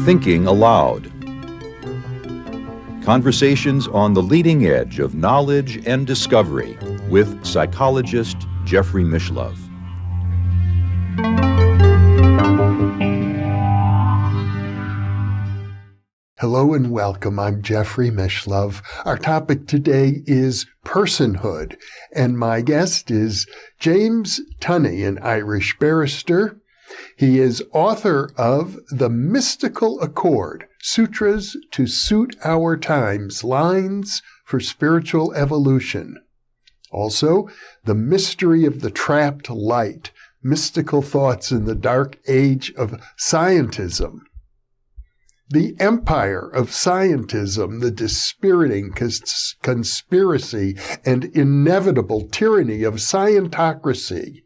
Thinking Aloud. Conversations on the leading edge of knowledge and discovery with psychologist Jeffrey Mishlove. Hello and welcome. I'm Jeffrey Mishlove. Our topic today is personhood, and my guest is James Tunney, an Irish barrister. He is author of The Mystical Accord, Sutras to Suit Our Times, Lines for Spiritual Evolution. Also, The Mystery of the Trapped Light, Mystical Thoughts in the Dark Age of Scientism. The Empire of Scientism, the dispiriting conspiracy and inevitable tyranny of scientocracy.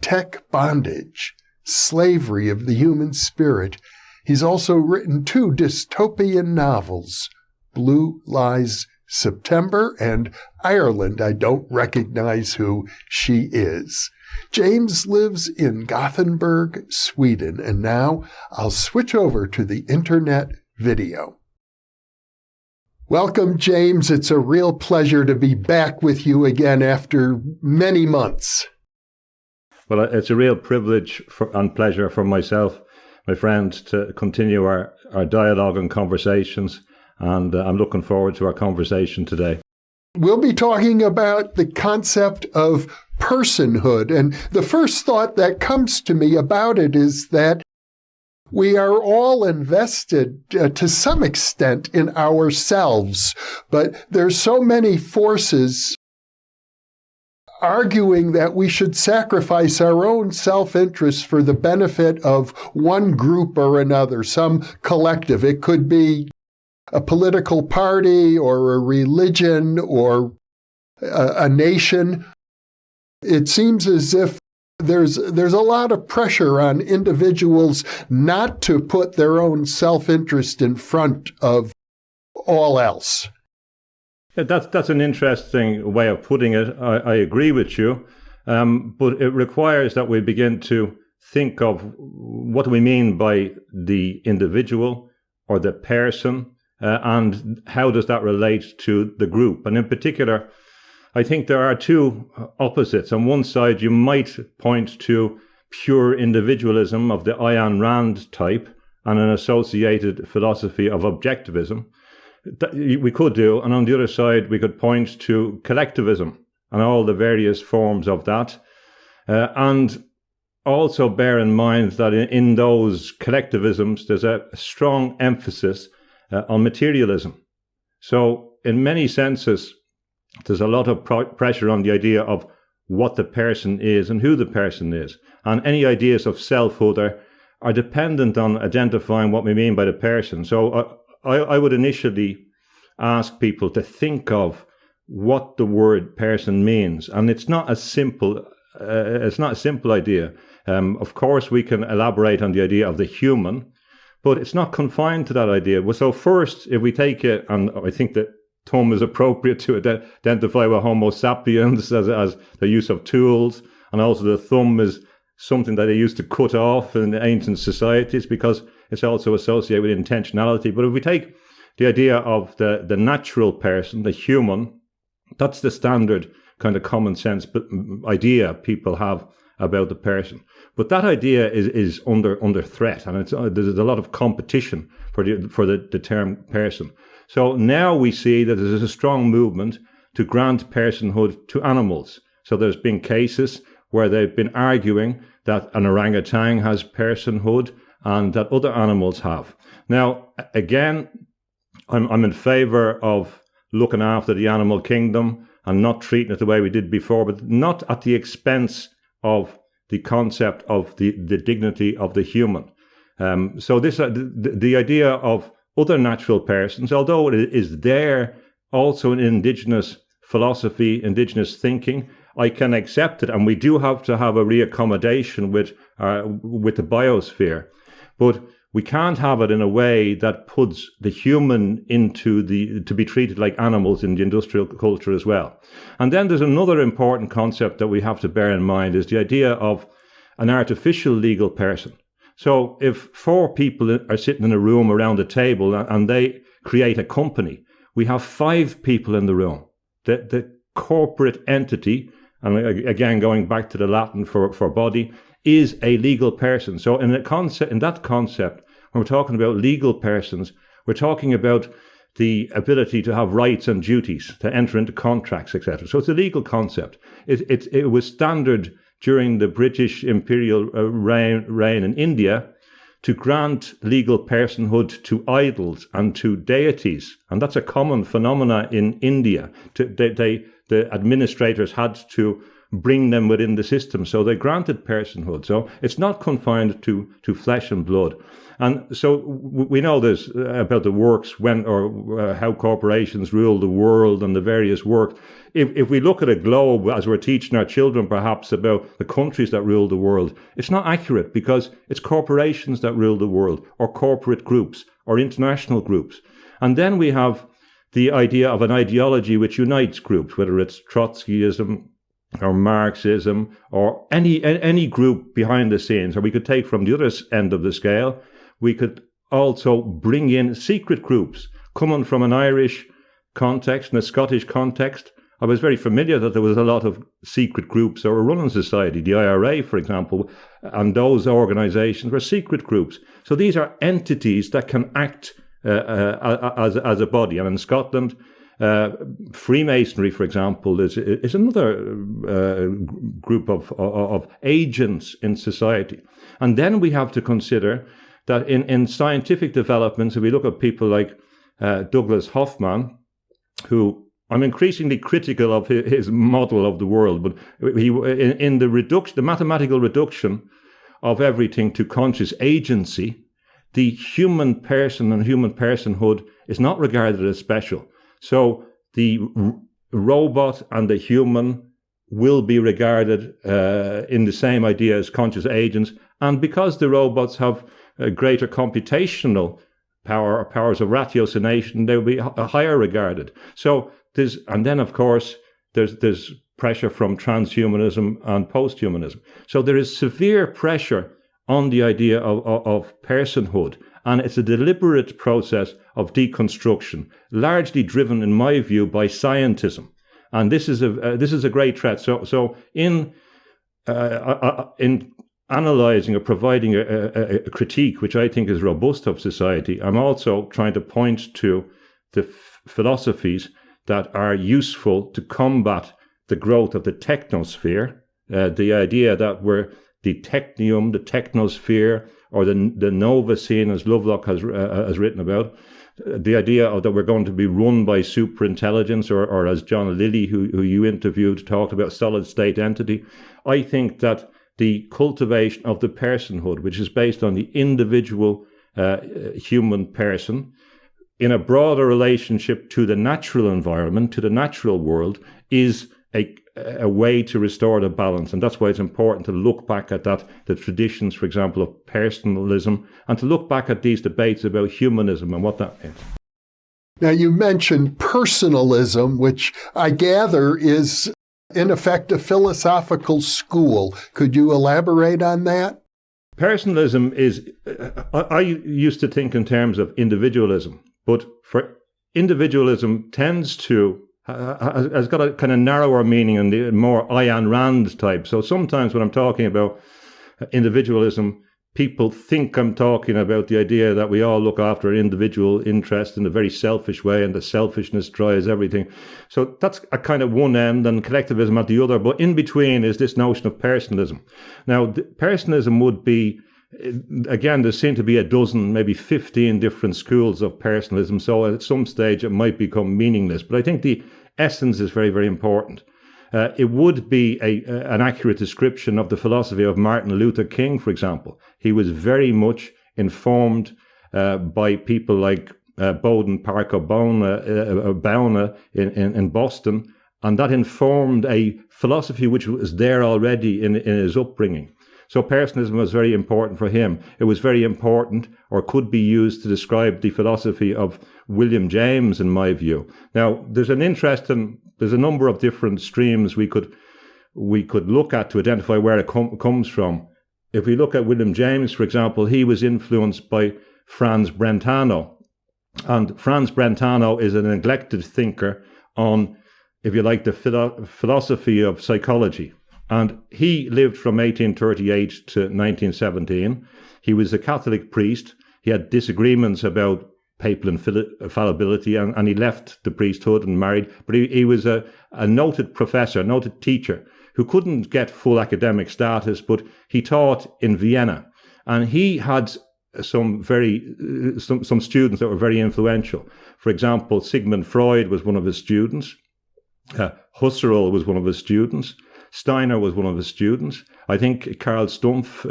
Tech Bondage, Slavery of the Human Spirit. He's also written 2 dystopian novels, Blue Lies September and Ireland, I Don't Recognize Who She Is. James lives in Gothenburg, Sweden, and now I'll switch over to the internet video. Welcome, James. It's a real pleasure to be back with you again after many months. Well, it's a real privilege and pleasure for myself, my friend, to continue our dialogue and conversations, and I'm looking forward to our conversation today. We'll be talking about the concept of personhood, and the first thought that comes to me about it is that we are all invested to some extent in ourselves, but there's so many forces arguing that we should sacrifice our own self-interest for the benefit of one group or another, some collective. It could be a political party or a religion or a nation. It seems as if there's a lot of pressure on individuals not to put their own self-interest in front of all else. That's an interesting way of putting it. I agree with you, but it requires that we begin to think of what do we mean by the individual or the person, and how does that relate to the group? And in particular, I think there are 2 opposites. On one side, you might point to pure individualism of the Ayn Rand type and an associated philosophy of objectivism. That we could do, and on the other side, we could point to collectivism and all the various forms of that. And also bear in mind that in those collectivisms, there's a strong emphasis on materialism. So in many senses, there's a lot of pressure on the idea of what the person is and who the person is. And any ideas of selfhood are dependent on identifying what we mean by the person. So I would initially ask people to think of what the word person means. And it's not a simple idea. Of course, we can elaborate on the idea of the human, but it's not confined to that idea. So first, if we take it, and I think that thumb is appropriate to identify with Homo sapiens as the use of tools, and also the thumb is something that they used to cut off in ancient societies because it's also associated with intentionality. But if we take the idea of the natural person, the human, that's the standard kind of common sense idea people have about the person. But that idea is under threat, and there's a lot of competition for the term person. So now we see that there's a strong movement to grant personhood to animals. So there's been cases where they've been arguing that an orangutan has personhood and that other animals have. Now, again, I'm in favor of looking after the animal kingdom and not treating it the way we did before, but not at the expense of the concept of the dignity of the human. So this the idea of other natural persons, although it is there also in indigenous philosophy, indigenous thinking, I can accept it, and we do have to have a reaccommodation with the biosphere. But We can't have it in a way that puts the human to be treated like animals in the industrial culture as well. And then there's another important concept that we have to bear in mind is the idea of an artificial legal person. So if 4 people are sitting in a room around a table and they create a company, we have 5 people in the room. The corporate entity, and again going back to the Latin for body, is a legal person. So in that concept, when we're talking about legal persons, we're talking about the ability to have rights and duties, to enter into contracts, etc. So it's a legal concept. It was standard during the British imperial reign in India to grant legal personhood to idols and to deities. And that's a common phenomena in India. The administrators had to bring them within the system. So they granted personhood. So it's not confined to flesh and blood. And so we know this about the works how corporations rule the world and the various works. If we look at a globe, as we're teaching our children perhaps about the countries that rule the world, it's not accurate because it's corporations that rule the world, or corporate groups, or international groups. And then we have the idea of an ideology which unites groups, whether it's Trotskyism or Marxism or any group behind the scenes. Or we could take from the other end of the scale, we could also bring in secret groups coming from an Irish context and a Scottish context. I was very familiar that there was a lot of secret groups that were running society. The IRA, for example, and those organizations were secret groups. So these are entities that can act as a body. And in Scotland, Freemasonry, for example, is another group of agents in society. And then we have to consider that in scientific developments, if we look at people like Douglas Hoffman, who I'm increasingly critical of his model of the world, but in the mathematical reduction of everything to conscious agency, the human person and human personhood is not regarded as special. So the robot and the human will be regarded in the same idea as conscious agents. And because the robots have a greater computational power or powers of ratiocination, they will be higher regarded. So then of course there's pressure from transhumanism and post-humanism. So there is severe pressure on the idea of personhood, and it's a deliberate process of deconstruction, largely driven, in my view, by scientism. And this is a great threat. So in analyzing or providing a critique, which I think is robust of society, I'm also trying to point to the philosophies that are useful to combat the growth of the technosphere, the idea that we're the technium, the technosphere, or the nova scene, as Lovelock has written about, the idea that we're going to be run by superintelligence, or as John Lilly, who you interviewed, talked about, solid state entity. I think that the cultivation of the personhood, which is based on the individual human person, in a broader relationship to the natural environment, to the natural world, is a way to restore the balance. And that's why it's important to look back at the traditions, for example, of personalism, and to look back at these debates about humanism and what that is. Now, you mentioned personalism, which I gather is, in effect, a philosophical school. Could you elaborate on that? Personalism is, I used to think in terms of individualism, but for individualism has got a kind of narrower meaning and the more Ayn Rand type. So sometimes when I'm talking about individualism, people think I'm talking about the idea that we all look after our individual interest in a very selfish way, and the selfishness drives everything. So that's a kind of one end, and collectivism at the other. But in between is this notion of personalism. Now, personalism would be, again, there seem to be a dozen, maybe 15 different schools of personalism. So at some stage it might become meaningless. But I think the essence is very, very important. It would be an accurate description of the philosophy of Martin Luther King, for example. He was very much informed by people like Bowden Parker Bowna in Boston, and that informed a philosophy which was there already in his upbringing. So personalism was very important for him. It was very important, or could be used to describe the philosophy of William James, in my view. Now, there's a number of different streams we could look at to identify where it comes from. If we look at William James, for example, he was influenced by Franz Brentano. And Franz Brentano is a neglected thinker on, if you like, the philosophy of psychology. And he lived from 1838 to 1917. He was a Catholic priest. He had disagreements about papal infallibility, and he left the priesthood and married. But he was a noted professor, a noted teacher, who couldn't get full academic status, but he taught in Vienna. And he had some students that were very influential. For example, Sigmund Freud was one of his students. Husserl was one of his students. Steiner was one of his students. I think Karl Stumpf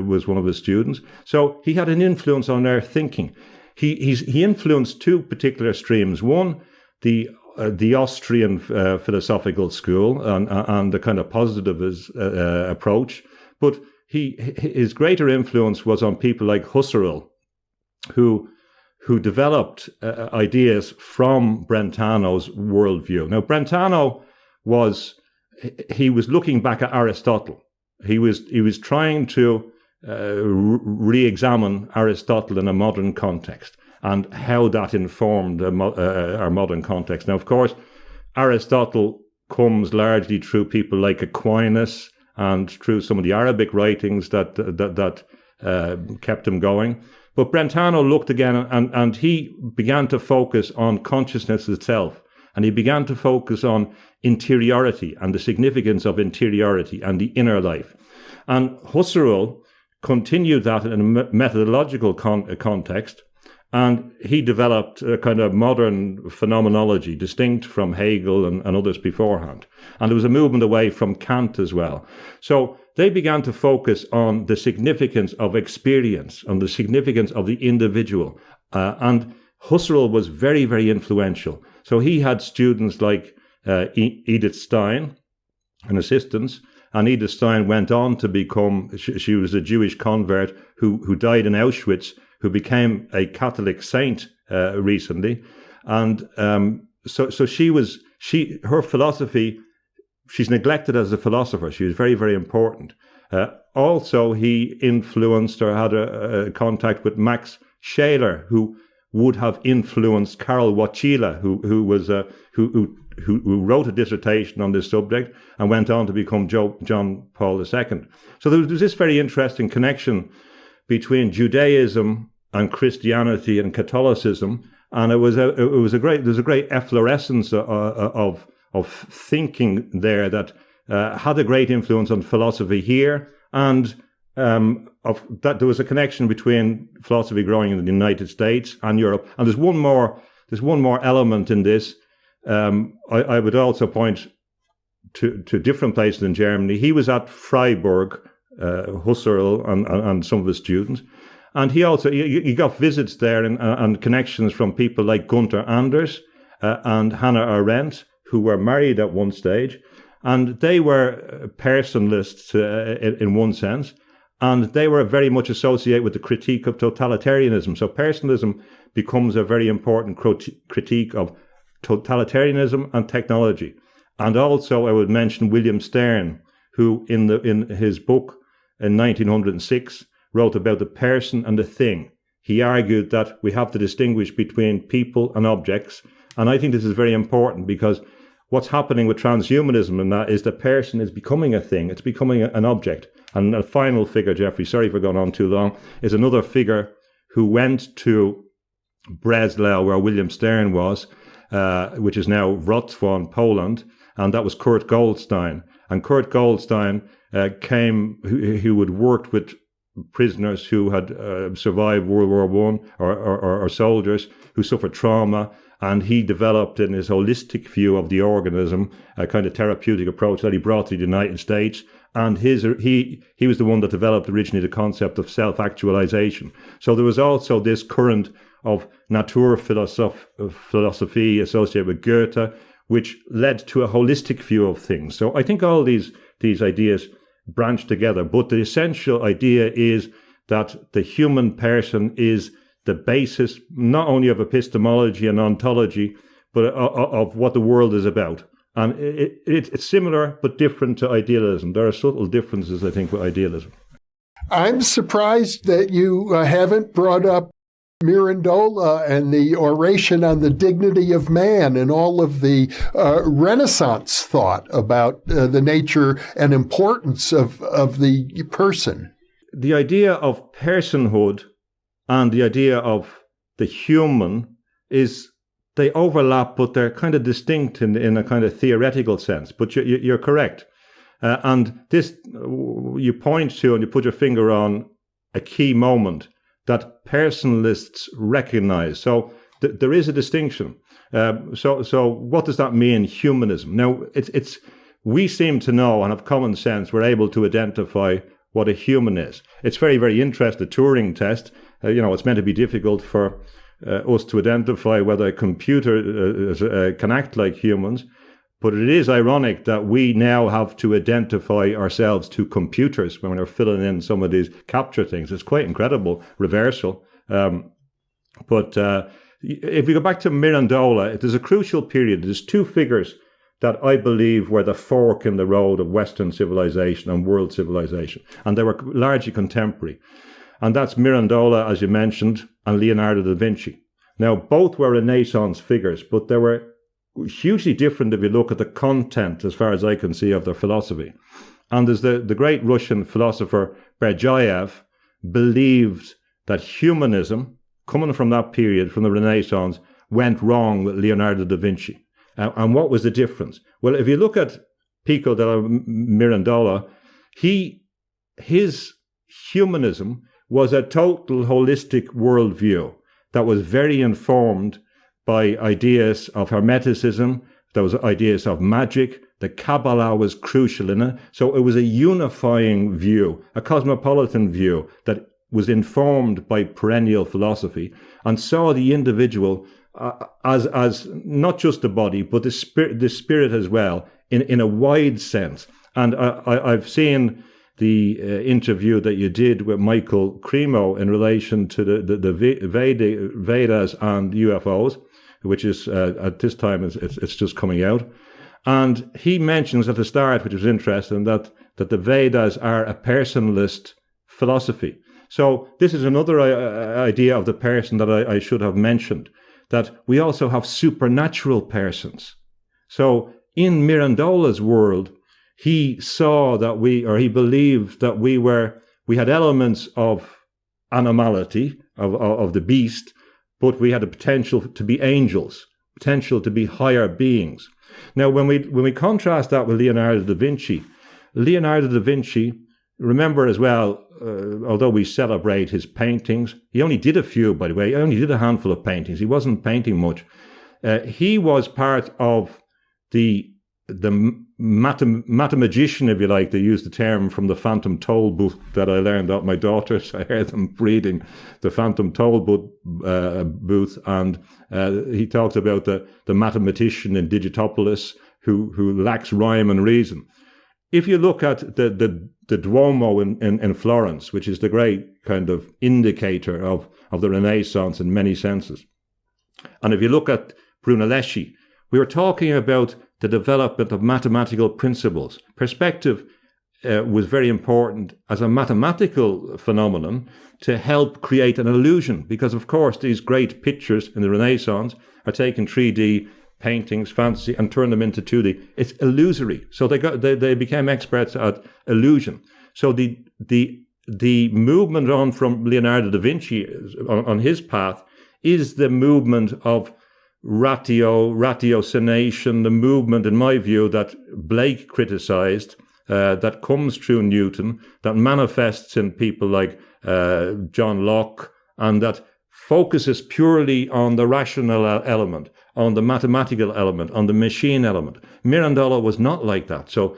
was one of his students. So he had an influence on their thinking. He influenced two particular streams. One, the Austrian philosophical school and the kind of positivist approach, but his greater influence was on people like Husserl, who developed ideas from Brentano's worldview. Now, Brentano was looking back at Aristotle. He was trying to re-examine Aristotle in a modern context and how that informed our modern context. Now, of course, Aristotle comes largely through people like Aquinas and through some of the Arabic writings that kept him going. But Brentano looked again, and he began to focus on consciousness itself. And he began to focus on interiority and the significance of interiority and the inner life. And Husserl continued that in a methodological context, and he developed a kind of modern phenomenology distinct from Hegel and others beforehand. And there was a movement away from Kant as well. So they began to focus on the significance of experience, on the significance of the individual. And Husserl was very, very influential. So he had students like Edith Stein, an assistant, and Edith Stein went on to become, she was a Jewish convert who died in Auschwitz, who became a Catholic saint recently. And so her philosophy, she's neglected as a philosopher. She was very, very important. Also, he influenced or had a contact with Max Scheler, who would have influenced Karl Wojtyla, who wrote a dissertation on this subject and went on to become John Paul II. So there was this very interesting connection between Judaism and Christianity and Catholicism, and there's a great efflorescence of thinking there that had a great influence on philosophy here, and of that there was a connection between philosophy growing in the United States and Europe. And there's one more element in this. I would also point to different places in Germany. He was at Freiburg, Husserl and some of his students, and he got visits there and connections from people like Gunther Anders and Hannah Arendt, who were married at one stage, and they were personalists in one sense. And they were very much associated with the critique of totalitarianism. So personalism becomes a very important critique of totalitarianism and technology. And also I would mention William Stern, who in his book in 1906 wrote about the person and the thing. He argued that we have to distinguish between people and objects. And I think this is very important, because what's happening with transhumanism and that is the person is becoming a thing. It's becoming an object. And a final figure, Jeffrey, sorry for going on too long, is another figure who went to Breslau, where William Stern was, which is now Wrocław in Poland, and that was Kurt Goldstein. And Kurt Goldstein who had worked with prisoners who had survived World War I or soldiers who suffered trauma. And he developed in his holistic view of the organism a kind of therapeutic approach that he brought to the United States. And he was the one that developed originally the concept of self-actualization. So there was also this current of Naturphilosophy associated with Goethe, which led to a holistic view of things. So I think all these ideas branch together. But the essential idea is that the human person is the basis not only of epistemology and ontology, but of what the world is about. And it's similar but different to idealism. There are subtle differences, I think, with idealism. I'm surprised that you haven't brought up Mirandola and the oration on the dignity of man and all of the Renaissance thought about the nature and importance of the person. The idea of personhood and the idea of the human they overlap, but they're kind of distinct in a kind of theoretical sense. But you're correct. And this, you point to and you put your finger on a key moment that personalists recognize. So there is a distinction. So what does that mean, humanism? Now, we seem to know and have common sense. We're able to identify what a human is. It's very, very interesting, the Turing test. It's meant to be difficult for us to identify whether a computer can act like humans. But it is ironic that we now have to identify ourselves to computers when we're filling in some of these capture things. It's quite incredible reversal. But if we go back to Mirandola, there's a crucial period. There's two figures that I believe were the fork in the road of Western civilization and world civilization. And they were largely contemporary. And that's Mirandola, as you mentioned, and Leonardo da Vinci. Now, both were Renaissance figures, but they were hugely different if you look at the content, as far as I can see, of their philosophy. And there's the great Russian philosopher Berdyaev believed that humanism, coming from that period, from the Renaissance, went wrong with Leonardo da Vinci. And what was the difference? Well, if you look at Pico della Mirandola, his humanism was a total holistic worldview that was very informed by ideas of Hermeticism. There was ideas of magic. The Kabbalah was crucial in it. So it was a unifying view, a cosmopolitan view that was informed by perennial philosophy and saw the individual as not just the body, but the spirit as well, in a wide sense. And I've seen the interview that you did with Michael Cremo in relation to the Vedas and UFOs, which is at this time it's just coming out. And he mentions at the start, which was interesting, that the Vedas are a personalist philosophy. So this is another idea of the person that I should have mentioned, that we also have supernatural persons. So in Mirandola's world, he saw that he believed that we had elements of animality, of the beast, but we had a potential to be angels, potential to be higher beings. Now, when we contrast that with Leonardo da Vinci, remember as well, although we celebrate his paintings, he only did a few, by the way. He only did a handful of paintings. He wasn't painting much. He was part of the mathemagician, if you like. They use the term from the Phantom Toll Booth that I learned out my daughters. I heard them reading the Phantom Toll Booth, and he talks about the mathematician in Digitopolis who lacks rhyme and reason. If you look at the Duomo in Florence, which is the great kind of indicator of the Renaissance in many senses, and if you look at Brunelleschi, we were talking about the development of mathematical principles. Perspective was very important as a mathematical phenomenon to help create an illusion, because of course these great pictures in the Renaissance are taking 3D paintings, fantasy, and turn them into 2D. It's illusory. So they became experts at illusion. So the movement on from Leonardo da Vinci on his path is the movement of ratiocination, the movement, in my view, that Blake criticized, that comes through Newton, that manifests in people like John Locke, and that focuses purely on the rational element, on the mathematical element, on the machine element. Mirandola was not like that. So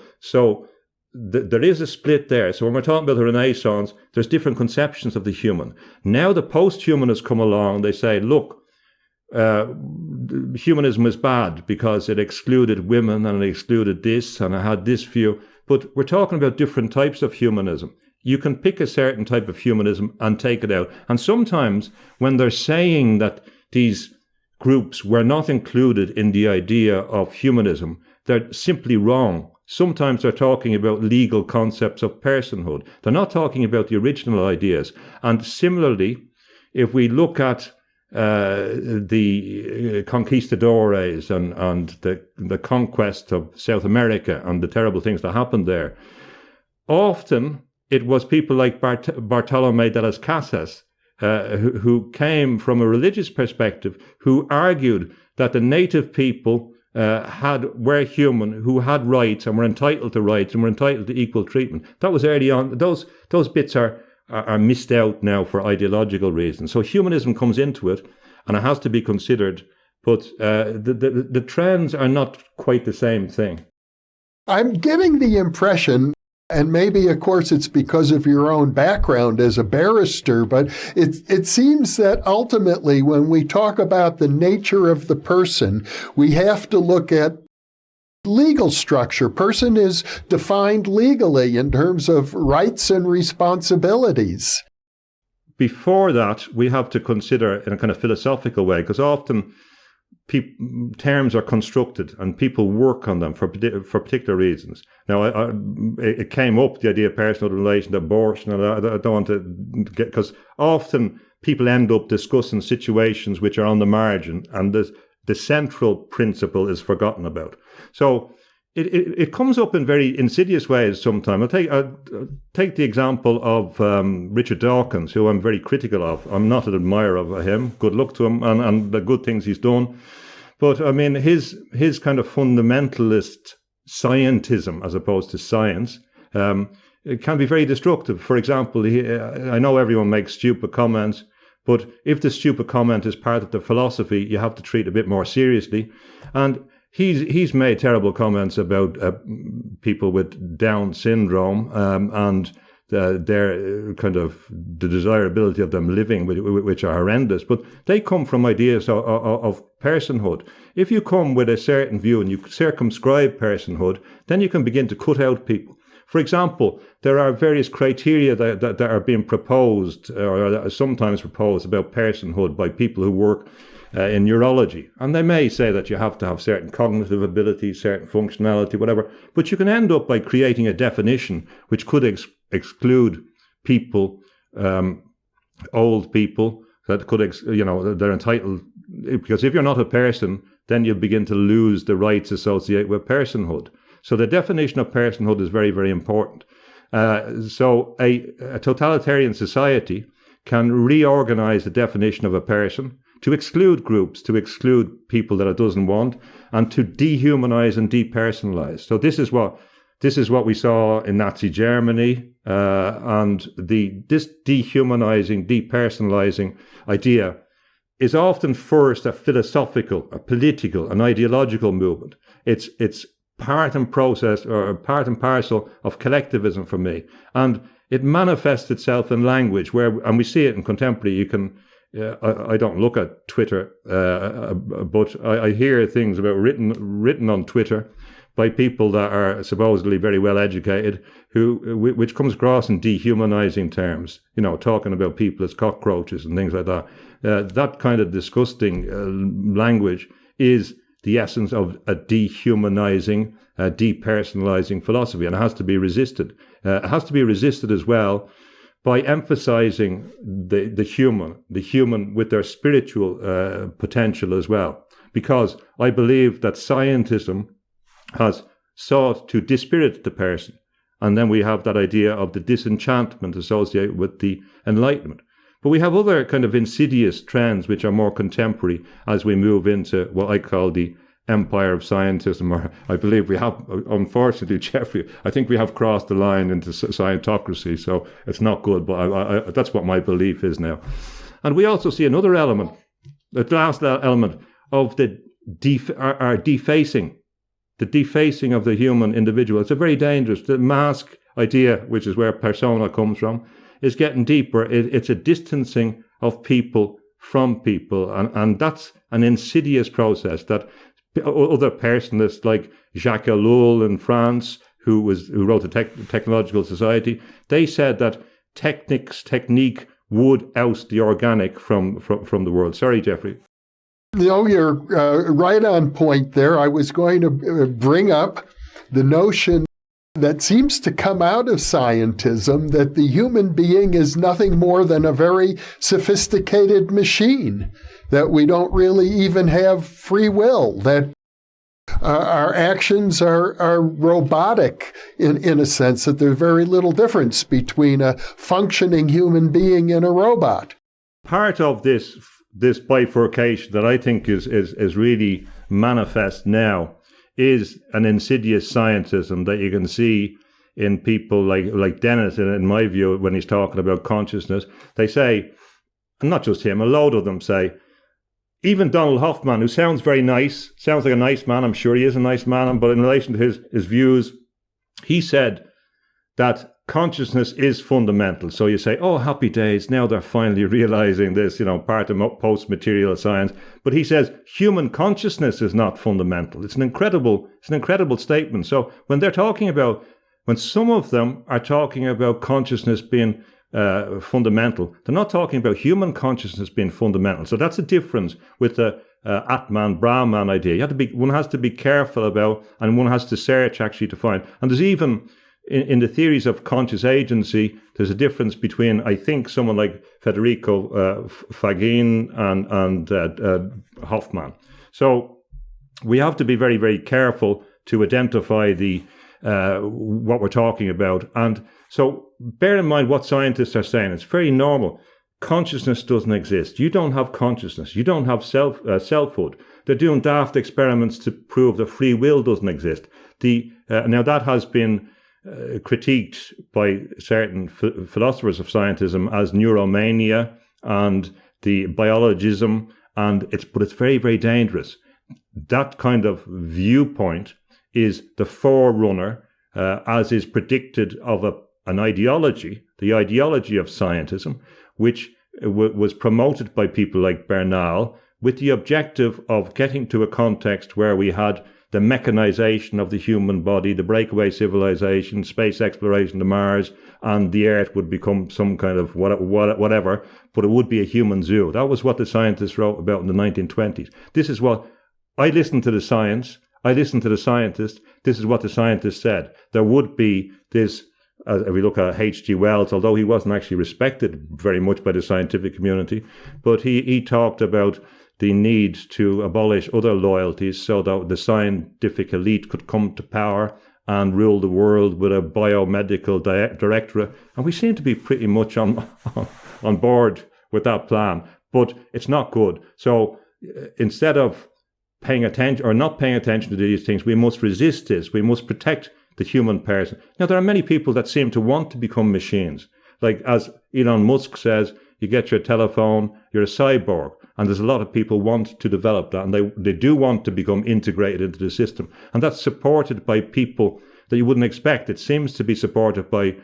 there is a split there. So when we're talking about the Renaissance, there's different conceptions of the human. Now the post-humanists come along, they say, look, humanism is bad because it excluded women and it excluded this and it had this view. But we're talking about different types of humanism. You can pick a certain type of humanism and take it out. And sometimes when they're saying that these groups were not included in the idea of humanism, they're simply wrong. Sometimes they're talking about legal concepts of personhood. They're not talking about the original ideas. And similarly, if we look at the conquistadores and the conquest of South America and the terrible things that happened there, often it was people like Bartolomé de las Casas who came from a religious perspective, who argued that the native people were human, who had rights and were entitled to rights and were entitled to equal treatment. That was early on. Those bits are missed out now for ideological reasons. So humanism comes into it, and it has to be considered. But the trends are not quite the same thing. I'm getting the impression, and maybe, of course, it's because of your own background as a barrister, but it seems that ultimately when we talk about the nature of the person, we have to look at legal structure. Person is defined legally in terms of rights and responsibilities. Before that, we have to consider in a kind of philosophical way, because often terms are constructed and people work on them for particular reasons. Now, it came up, the idea of personhood in relation to abortion, and I don't want to get, because often people end up discussing situations which are on the margin, and the central principle is forgotten about. So it comes up in very insidious ways sometimes. I'll take the example of Richard Dawkins, who I'm very critical of. I'm not an admirer of him. Good luck to him and the good things he's done. But I mean, his kind of fundamentalist scientism as opposed to science, it can be very destructive. For example, I know everyone makes stupid comments, but if the stupid comment is part of the philosophy, you have to treat it a bit more seriously. And he's made terrible comments about people with Down syndrome and their kind of the desirability of them living, which are horrendous. But they come from ideas of personhood. If you come with a certain view and you circumscribe personhood, then you can begin to cut out people. For example, there are various criteria that are being proposed or that are sometimes proposed about personhood by people who work in neurology. And they may say that you have to have certain cognitive abilities, certain functionality, whatever. But you can end up by creating a definition which could exclude people, old people, that could, they're entitled, because if you're not a person, then you begin to lose the rights associated with personhood. So the definition of personhood is very, very important. So a totalitarian society can reorganize the definition of a person to exclude groups, to exclude people that it doesn't want, and to dehumanize and depersonalize. So this is what we saw in Nazi Germany, and this dehumanizing, depersonalizing idea is often first a philosophical, a political, an ideological movement. It's part and process, or part and parcel of collectivism for me. And it manifests itself in language, and we see it in contemporary. You can, I don't look at Twitter, but I hear things about written on Twitter by people that are supposedly very well educated, which comes across in dehumanizing terms, talking about people as cockroaches and things like that. That kind of disgusting language is the essence of a dehumanizing, depersonalizing philosophy, and it has to be resisted. It has to be resisted as well by emphasizing the human with their spiritual potential as well. Because I believe that scientism has sought to dispirit the person. And then we have that idea of the disenchantment associated with the Enlightenment. But we have other kind of insidious trends which are more contemporary as we move into what I call the empire of scientism, or I believe we have, unfortunately, Jeffrey, I think we have crossed the line into scientocracy, so it's not good, but that's what my belief is now. And we also see another element, the last element of our defacing, the defacing of the human individual. It's a very dangerous, the mask idea, which is where persona comes from, is getting deeper. It's a distancing of people from people. And that's an insidious process that other personalists like Jacques Ellul in France, who wrote the Technological Society, they said that technique would oust the organic from the world. Sorry, Jeffrey. No, you're right on point there. I was going to bring up the notion that seems to come out of scientism, that the human being is nothing more than a very sophisticated machine, that we don't really even have free will, that our actions are robotic in a sense, that there's very little difference between a functioning human being and a robot. Part of this bifurcation that I think is really manifest now is an insidious scientism that you can see in people like Dennett, in my view, when he's talking about consciousness. They say, and not just him, a load of them say, even Donald Hoffman, who sounds very nice, sounds like a nice man, I'm sure he is a nice man, but in relation to his views, he said that consciousness is fundamental. So you say, oh, happy days, now they're finally realizing this, part of post-material science. But he says human consciousness is not fundamental. It's an incredible statement. So when some of them are talking about consciousness being fundamental, they're not talking about human consciousness being fundamental. So that's a difference with the Atman, Brahman idea. One has to be careful about, and one has to search actually to find. And there's even in the theories of conscious agency, there's a difference between, I think, someone like Federico Fagin and Hoffman. So we have to be very, very careful to identify what we're talking about. And so bear in mind what scientists are saying. It's very normal. Consciousness doesn't exist. You don't have consciousness. You don't have selfhood. They're doing daft experiments to prove that free will doesn't exist. Now that has been critiqued by certain philosophers of scientism as neuromania and the biologism, but it's very, very dangerous. That kind of viewpoint is the forerunner, as is predicted, of an ideology, the ideology of scientism, which was promoted by people like Bernal with the objective of getting to a context where we had the mechanization of the human body, the breakaway civilization, space exploration to Mars, and the Earth would become some kind of whatever, but it would be a human zoo. That was what the scientists wrote about in the 1920s. This is what I listened to the science. I listened to the scientists. This is what the scientists said. There would be this, if we look at H.G. Wells, although he wasn't actually respected very much by the scientific community, but he talked about the need to abolish other loyalties so that the scientific elite could come to power and rule the world with a biomedical directorate. And we seem to be pretty much on board with that plan, but it's not good. So instead of paying attention or not paying attention to these things, we must resist this. We must protect the human person. Now, there are many people that seem to want to become machines. Like as Elon Musk says, you get your telephone, you're a cyborg. And there's a lot of people want to develop that, and they do want to become integrated into the system. And that's supported by people that you wouldn't expect. It seems to be supported by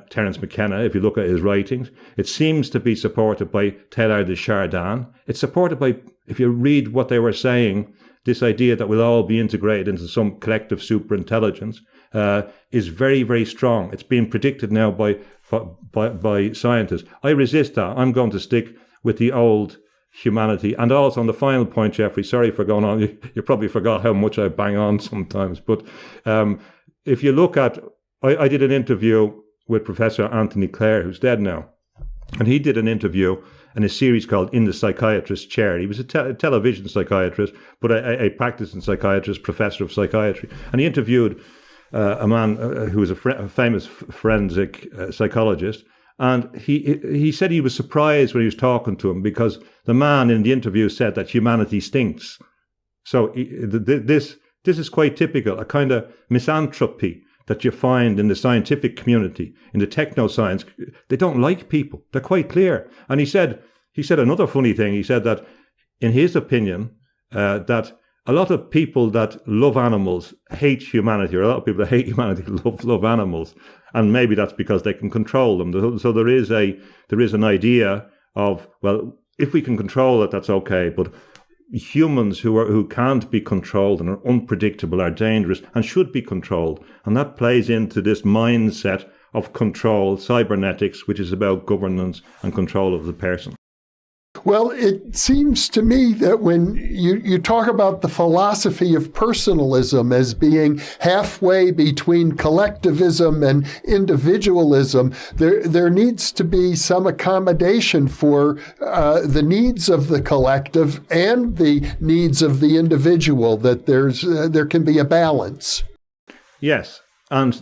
Terence McKenna, if you look at his writings. It seems to be supported by Teilhard de Chardin. It's supported by, if you read what they were saying, this idea that we'll all be integrated into some collective superintelligence is very, very strong. It's being predicted now by scientists. I resist that. I'm going to stick with the old humanity. And also on the final point, Jeffrey, sorry for going on, you probably forgot how much I bang on sometimes, but if you look at, I did an interview with Professor Anthony Clare, who's dead now, and he did an interview in a series called In the Psychiatrist's Chair. He was a television psychiatrist, but a practicing psychiatrist, professor of psychiatry, and he interviewed a man who was a famous forensic psychologist. And he said he was surprised when he was talking to him because the man in the interview said that humanity stinks. So this is quite typical, a kind of misanthropy that you find in the scientific community, in the technoscience. They don't like people. They're quite clear. And he said another funny thing. He said that in his opinion, that a lot of people that love animals hate humanity, or a lot of people that hate humanity love animals. And maybe that's because they can control them. So there is an idea of, well, if we can control it, that's okay. But humans who can't be controlled and are unpredictable are dangerous and should be controlled. And that plays into this mindset of control, cybernetics, which is about governance and control of the person. Well, it seems to me that when you talk about the philosophy of personalism as being halfway between collectivism and individualism, there needs to be some accommodation for the needs of the collective and the needs of the individual, that there can be a balance. Yes, and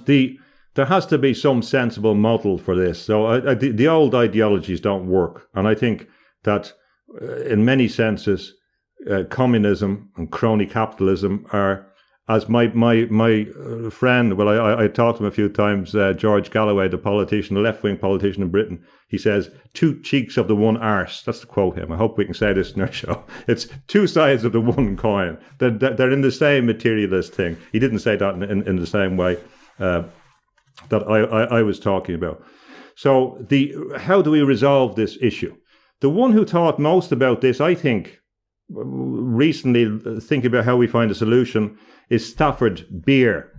there has to be some sensible model for this. So the old ideologies don't work, and I think that in many senses, communism and crony capitalism are, as my friend, well, I talked to him a few times, George Galloway, the politician, the left-wing politician in Britain, he says, two cheeks of the one arse. That's to quote him. I hope we can say this in our show. It's two sides of the one coin. They're in the same materialist thing. He didn't say that in the same way that I was talking about. So how do we resolve this issue? The one who thought most about this, I think, recently thinking about how we find a solution, is Stafford Beer.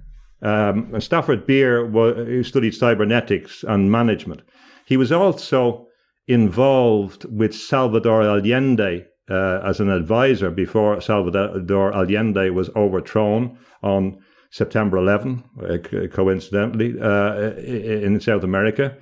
Stafford Beer who studied cybernetics and management. He was also involved with Salvador Allende as an advisor before Salvador Allende was overthrown on September 11, coincidentally, in South America.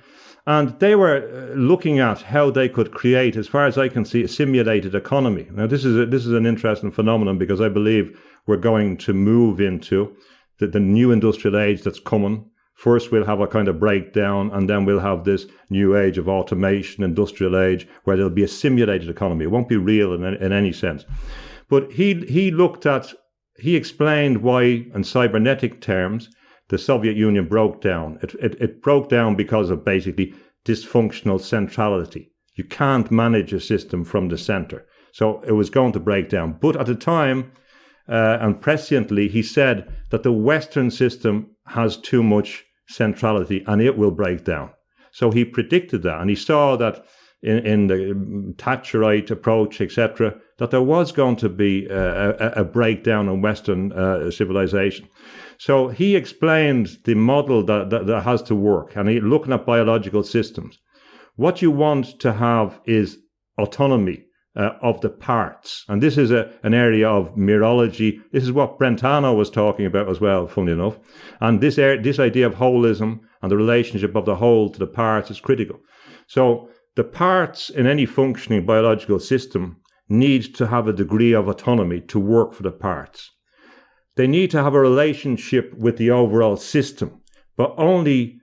And they were looking at how they could create, as far as I can see, a simulated economy. Now, this is an interesting phenomenon, because I believe we're going to move into the new industrial age that's coming. First, we'll have a kind of breakdown, and then we'll have this new age of automation, industrial age, where there'll be a simulated economy. It won't be real in any sense. But he explained why, in cybernetic terms, the Soviet Union broke down. It broke down because of basically dysfunctional centrality. You can't manage a system from the center. So it was going to break down. But at the time, and presciently, he said that the Western system has too much centrality and it will break down. So he predicted that, and he saw that in the Thatcherite approach, etc., that there was going to be a breakdown in Western civilization. So he explained the model that has to work, and looking at biological systems. What you want to have is autonomy of the parts. And this is an area of mirology. This is what Brentano was talking about as well, funnily enough. And this idea of holism and the relationship of the whole to the parts is critical. So the parts in any functioning biological system need to have a degree of autonomy to work for the parts. They need to have a relationship with the overall system, but only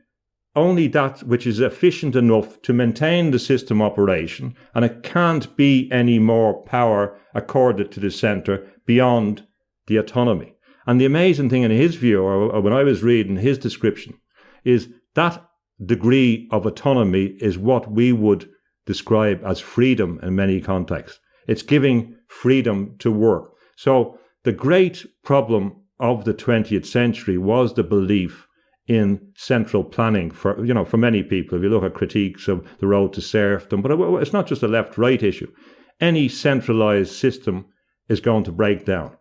that which is efficient enough to maintain the system operation, and it can't be any more power accorded to the center beyond the autonomy. And the amazing thing in his view, or when I was reading his description, is that degree of autonomy is what we would describe as freedom in many contexts. It's giving freedom to work. So the great problem of the 20th century was the belief in central planning for many people. If you look at critiques of the road to serfdom, but it's not just a left-right issue. Any centralized system is going to break down.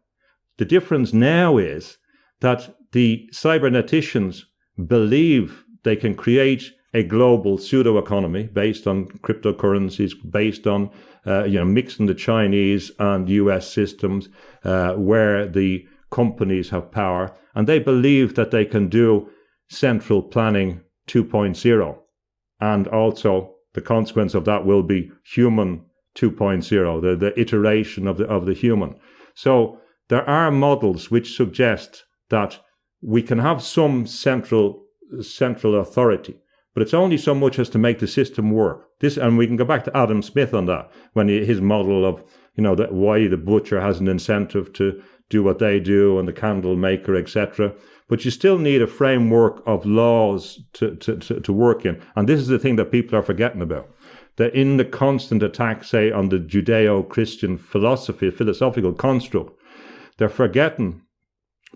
The difference now is that the cyberneticians believe they can create a global pseudo-economy based on cryptocurrencies, based on mixing the Chinese and US systems where the companies have power, and they believe that they can do central planning 2.0, and also the consequence of that will be human 2.0, the iteration of the human. So there are models which suggest that we can have some central authority, but it's only so much as to make the system work. And we can go back to Adam Smith on that, when his model of why the butcher has an incentive to do what they do, and the candle maker, etc. But you still need a framework of laws to work in. And this is the thing that people are forgetting about. That in the constant attack, say, on the Judeo-Christian philosophical construct, they're forgetting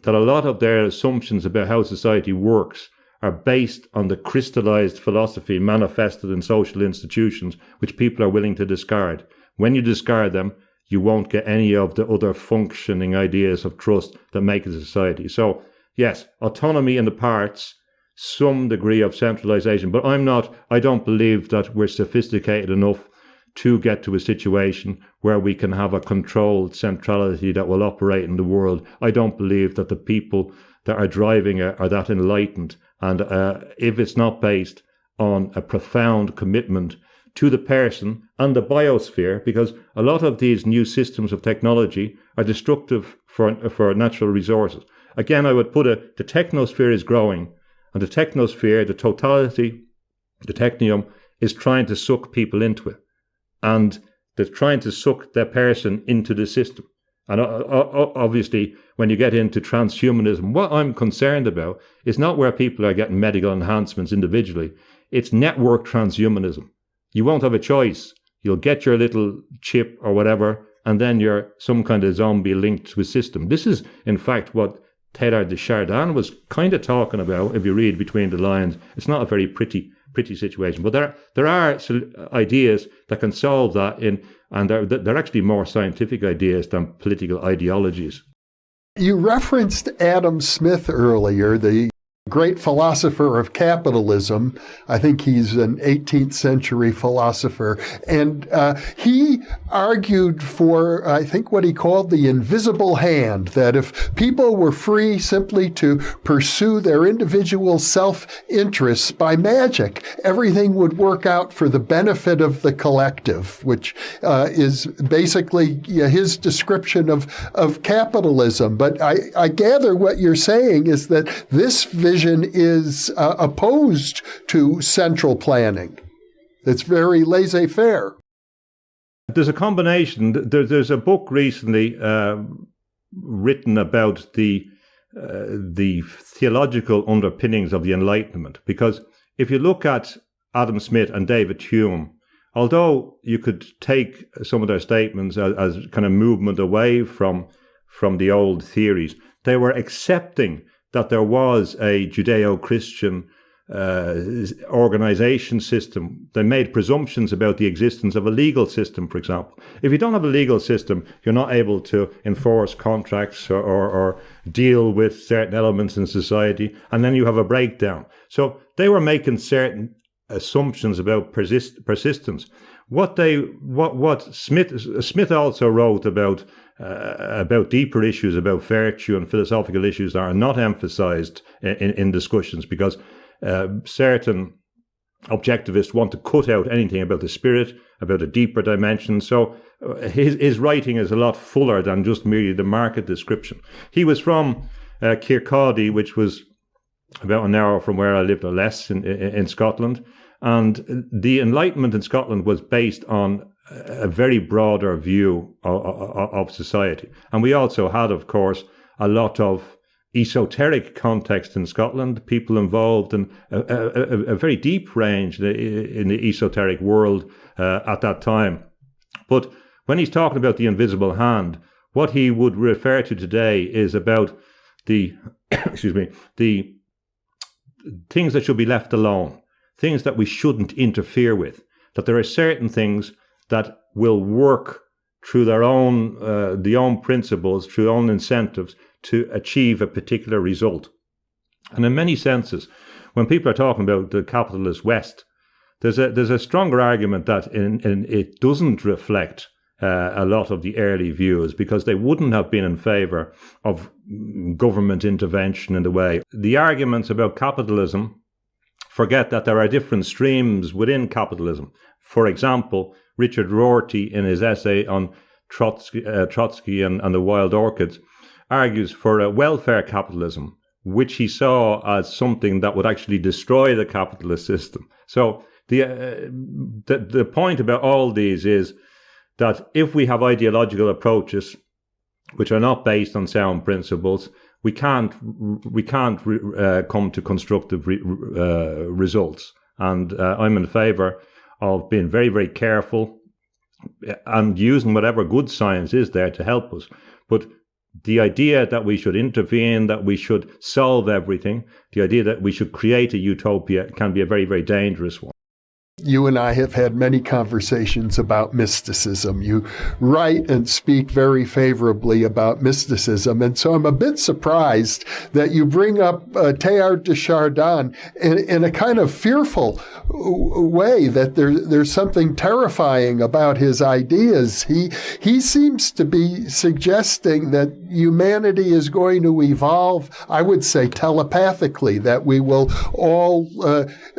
that a lot of their assumptions about how society works are based on the crystallized philosophy manifested in social institutions, which people are willing to discard. When you discard them, you won't get any of the other functioning ideas of trust that make a society. So, yes, autonomy in the parts, some degree of centralization, but I don't believe that we're sophisticated enough to get to a situation where we can have a controlled centrality that will operate in the world. I don't believe that the people that are driving it are that enlightened. And if it's not based on a profound commitment to the person and the biosphere, because a lot of these new systems of technology are destructive for natural resources. Again, I would put it, the technosphere is growing, and the technosphere, the totality, the technium, is trying to suck people into it. And they're trying to suck their person into the system. And obviously, when you get into transhumanism, what I'm concerned about is not where people are getting medical enhancements individually. It's network transhumanism. You won't have a choice. You'll get your little chip or whatever, and then you're some kind of zombie linked to a system. This is, in fact, what Teilhard de Chardin was kind of talking about, if you read between the lines. It's not a very pretty situation, but there are ideas that can solve that, and they're actually more scientific ideas than political ideologies. You referenced Adam Smith earlier, the great philosopher of capitalism. I think he's an 18th century philosopher. And he argued for, I think, what he called the invisible hand, that if people were free simply to pursue their individual self-interests by magic, everything would work out for the benefit of the collective, which is basically his description of capitalism. But I gather what you're saying is that this vision is opposed to central planning. It's very laissez-faire. There's a combination. There's a book recently written about the theological underpinnings of the Enlightenment. Because if you look at Adam Smith and David Hume, although you could take some of their statements as kind of movement away from the old theories, they were accepting that there was a Judeo-Christian organization system. They made presumptions about the existence of a legal system, for example. If you don't have a legal system, you're not able to enforce contracts or deal with certain elements in society, and then you have a breakdown. So they were making certain assumptions about persistence. What Smith also wrote about deeper issues, about virtue and philosophical issues that are not emphasized in discussions, because certain objectivists want to cut out anything about the spirit, about a deeper dimension. So his writing is a lot fuller than just merely the market description. He was from Kirkcaldy, which was about an hour from where I lived or less in Scotland. And the Enlightenment in Scotland was based on a very broader view of society. And we also had, of course, a lot of esoteric context in Scotland, people involved in a very deep range in the esoteric world at that time. But when he's talking about the invisible hand, what he would refer to today is about the the things that should be left alone, things that we shouldn't interfere with, that there are certain things that will work through their own principles, through their own incentives to achieve a particular result. And in many senses, when people are talking about the capitalist West, there's a stronger argument that it doesn't reflect a lot of the early views, because they wouldn't have been in favor of government intervention in the way. The arguments about capitalism forget that there are different streams within capitalism. For example, Richard Rorty, in his essay on Trotsky and the Wild Orchids, argues for a welfare capitalism, which he saw as something that would actually destroy the capitalist system. So the point about all these is that if we have ideological approaches which are not based on sound principles, we can't come to constructive results. And I'm in favor of being very, very careful and using whatever good science is there to help us. But the idea that we should intervene, that we should solve everything, the idea that we should create a utopia can be a very, very dangerous one. You and I have had many conversations about mysticism. You write and speak very favorably about mysticism. And so I'm a bit surprised that you bring up Teilhard de Chardin in a kind of fearful way, that there's something terrifying about his ideas. He seems to be suggesting that humanity is going to evolve, I would say telepathically, that we will all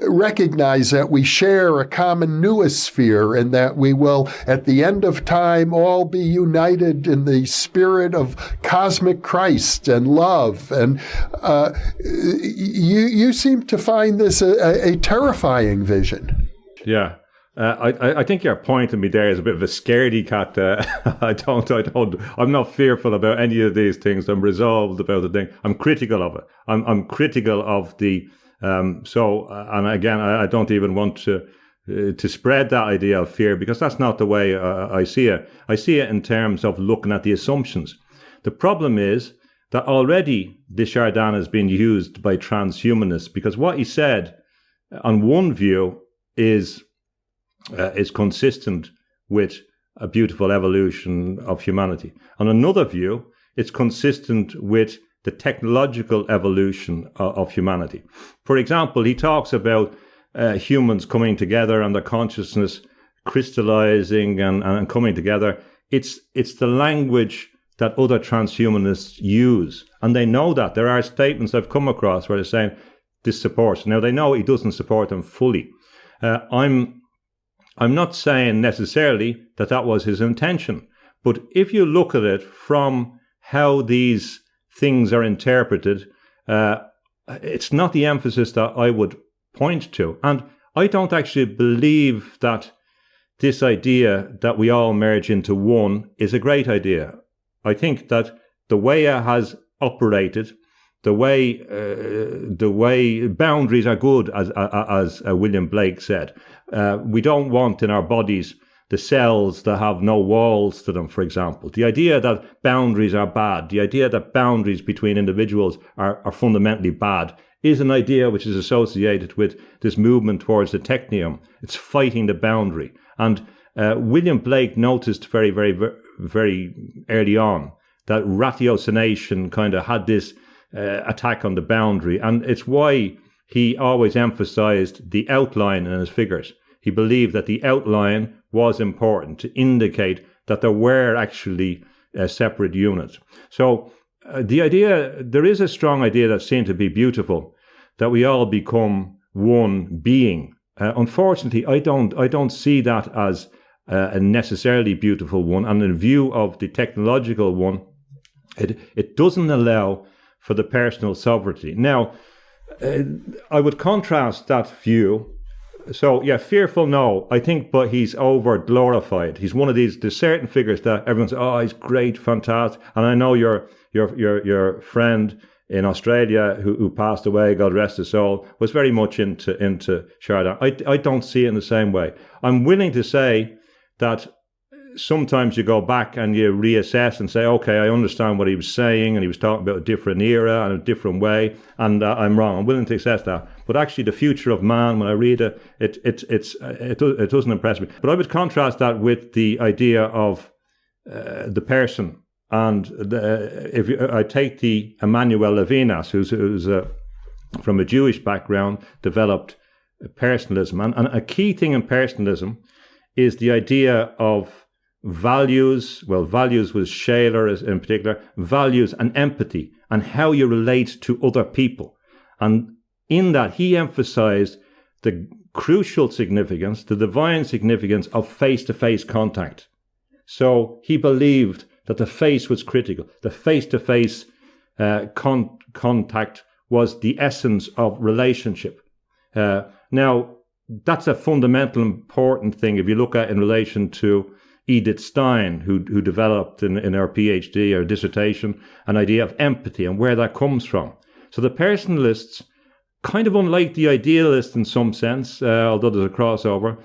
recognize that we share a common noosphere, and that we will, at the end of time, all be united in the spirit of cosmic Christ and love. And you seem to find this a terrifying vision. Yeah. I think your point to me there is a bit of a scaredy cat. I'm not fearful about any of these things. I'm resolved about the thing. I'm critical of it. I'm critical of the, and again, I don't even want to spread that idea of fear, because that's not the way I see it. I see it in terms of looking at the assumptions. The problem is that already Chardin has been used by transhumanists, because what he said on one view is consistent with a beautiful evolution of humanity. On another view, it's consistent with the technological evolution of humanity. For example, he talks about humans coming together and their consciousness crystallizing and coming together. It's the language that other transhumanists use. And they know that. There are statements I've come across where they're saying this supports. Now, they know he doesn't support them fully. I'm not saying necessarily that was his intention. But if you look at it from how these things are interpreted, it's not the emphasis that I would point to. And I don't actually believe that this idea that we all merge into one is a great idea. I think that the way it has operated, the way boundaries are good, as William Blake said. We don't want in our bodies the cells that have no walls to them, for example. The idea that boundaries are bad, the idea that boundaries between individuals are fundamentally bad, is an idea which is associated with this movement towards the technium. It's fighting the boundary. And William Blake noticed very, very, very early on that ratiocination kind of had this attack on the boundary. And it's why he always emphasized the outline in his figures. He believed that the outline was important to indicate that there were actually separate units. So the idea, there is a strong idea that seemed to be beautiful, that we all become one being. Unfortunately, I don't see that as a necessarily beautiful one. And in view of the technological one, it doesn't allow for the personal sovereignty. Now, I would contrast that view. So, yeah, fearful, no, I think, but he's over glorified. He's one of these, there's certain figures that everyone's, oh, he's great, fantastic. And I know your friend in Australia who passed away, God rest his soul, was very much into Chardin. I don't see it in the same way. I'm willing to say that sometimes you go back and you reassess and say, okay, I understand what he was saying, and he was talking about a different era and a different way, and I'm wrong. I'm willing to accept that. But actually, the future of man, when I read it, it doesn't impress me. But I would contrast that with the idea of the person. And I take the Emmanuel Levinas, who's from a Jewish background, developed personalism. And a key thing in personalism is the idea of values. Well, values was Shaler in particular, values and empathy and how you relate to other people. And in that, he emphasized the crucial significance, the divine significance of face-to-face contact. So he believed that the face was critical. The face-to-face contact was the essence of relationship. Now, that's a fundamental important thing if you look at in relation to Edith Stein, who developed in her PhD or dissertation an idea of empathy and where that comes from. So the personalists, kind of unlike the idealists in some sense, although there's a crossover,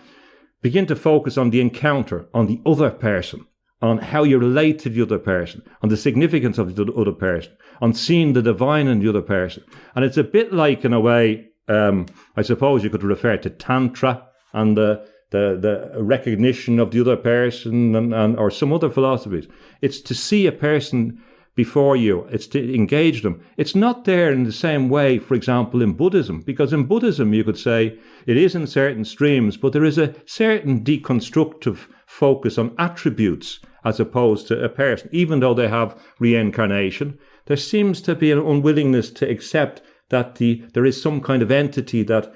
begin to focus on the encounter, on the other person, on how you relate to the other person, on the significance of the other person, on seeing the divine in the other person. And it's a bit like, in a way, I suppose you could refer to Tantra and the recognition of the other person, and or some other philosophies. It's to see a person before you. It's to engage them. It's not there in the same way, for example, in Buddhism, because in Buddhism you could say it is in certain streams, but there is a certain deconstructive focus on attributes as opposed to a person. Even though they have reincarnation, there seems to be an unwillingness to accept that there is some kind of entity that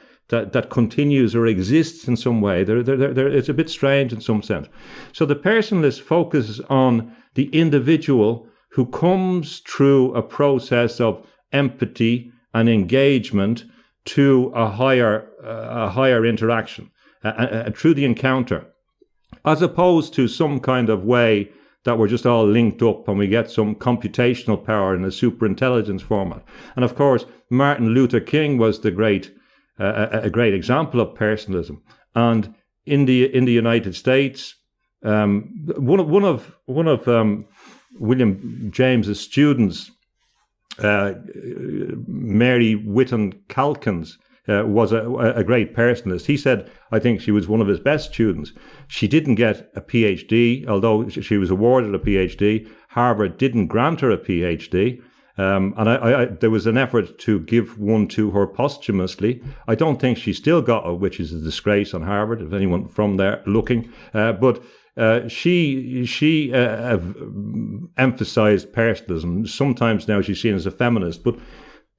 continues or exists in some way. It's a bit strange in some sense. So the personalist focuses on the individual who comes through a process of empathy and engagement to a higher interaction through the encounter, as opposed to some kind of way that we're just all linked up and we get some computational power in a superintelligence format. And of course, Martin Luther King was a great example of personalism. And in the United States, one of William James's students, Mary Whitton Calkins, was a great personalist. He said, I think she was one of his best students. She didn't get a PhD, although she was awarded a PhD. Harvard didn't grant her a PhD. And there was an effort to give one to her posthumously. I don't think she still got it, which is a disgrace on Harvard, if anyone from there looking. But she emphasized personalism. Sometimes now she's seen as a feminist, but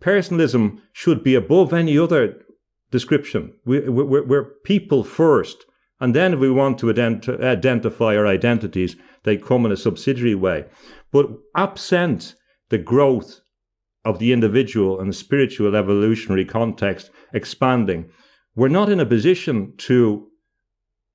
personalism should be above any other description. We're people first, and then if we want to identify our identities, they come in a subsidiary way. But absent the growth of the individual and the spiritual evolutionary context expanding, we're not in a position to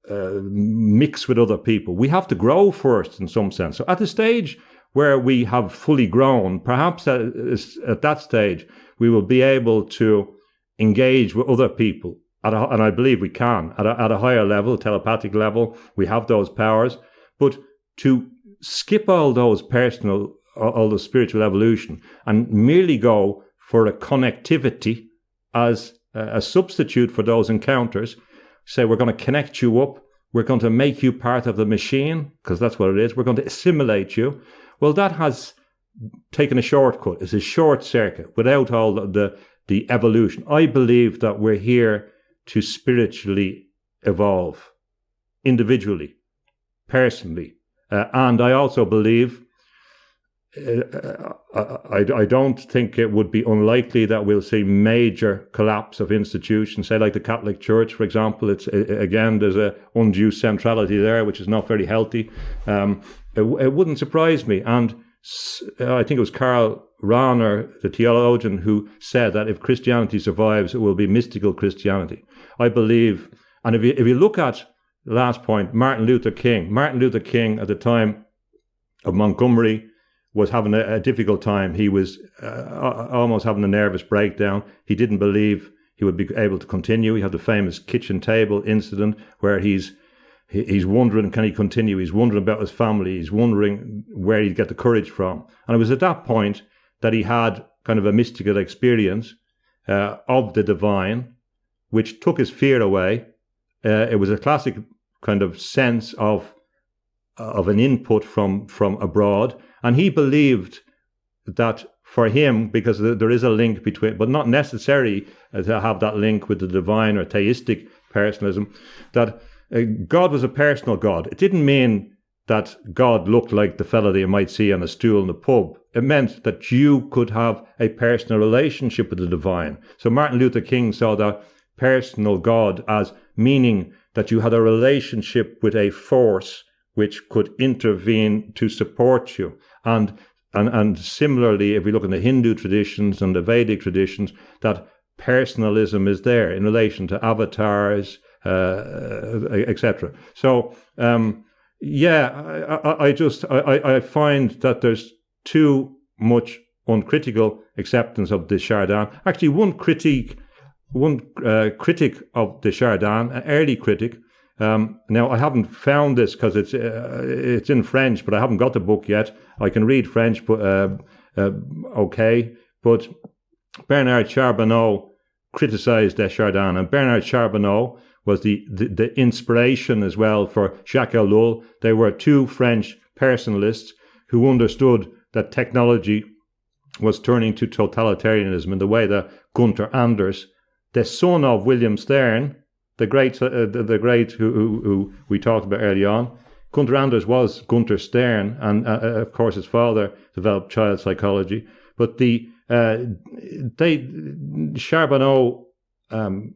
mix with other people. We have to grow first in some sense. So at the stage where we have fully grown, perhaps at that stage, we will be able to engage with other people, and I believe we can, at a higher level, telepathic level. We have those powers. But to skip all those personal, all the spiritual evolution, and merely go for a connectivity as a substitute for those encounters, say we're going to connect you up, we're going to make you part of the machine, because that's what it is, we're going to assimilate you. Well, that has taken a shortcut. It's a short circuit without all the evolution. I believe that we're here to spiritually evolve, individually, personally. And I also believe, I don't think it would be unlikely that we'll see major collapse of institutions, say like the Catholic Church, for example. It's again, there's a undue centrality there, which is not very healthy. It wouldn't surprise me. And I think it was Karl Rahner, the theologian, who said that if Christianity survives, it will be mystical Christianity. I believe, and if you look at the last point, Martin Luther King at the time of Montgomery was having a difficult time. He was almost having a nervous breakdown. He didn't believe he would be able to continue. He had the famous kitchen table incident where he's wondering, can he continue? He's wondering about his family. He's wondering where he'd get the courage from. And it was at that point that he had kind of a mystical experience of the divine, which took his fear away. It was a classic kind of sense of an input from abroad. And he believed that for him, because there is a link between, but not necessary to have that link with the divine or theistic personalism, that God was a personal God. It didn't mean that God looked like the fella that you might see on a stool in the pub. It meant that you could have a personal relationship with the divine. So Martin Luther King saw that personal God as meaning that you had a relationship with a force which could intervene to support you. And similarly, if we look in the Hindu traditions and the Vedic traditions, that personalism is there in relation to avatars, etc. So, I find that there's too much uncritical acceptance of the Chardin. Actually, one critic of the Chardin, an early critic. Now, I haven't found this because it's in French, but I haven't got the book yet. I can read French, but okay. But Bernard Charbonneau criticized the Chardin, and Bernard Charbonneau was the inspiration as well for Jacques Ellul. They were two French personalists who understood that technology was turning to totalitarianism in the way that Gunther Anders, the son of William Stern, the great who we talked about early on. Gunther Anders was Gunther Stern, and of course his father developed child psychology. But Charbonneau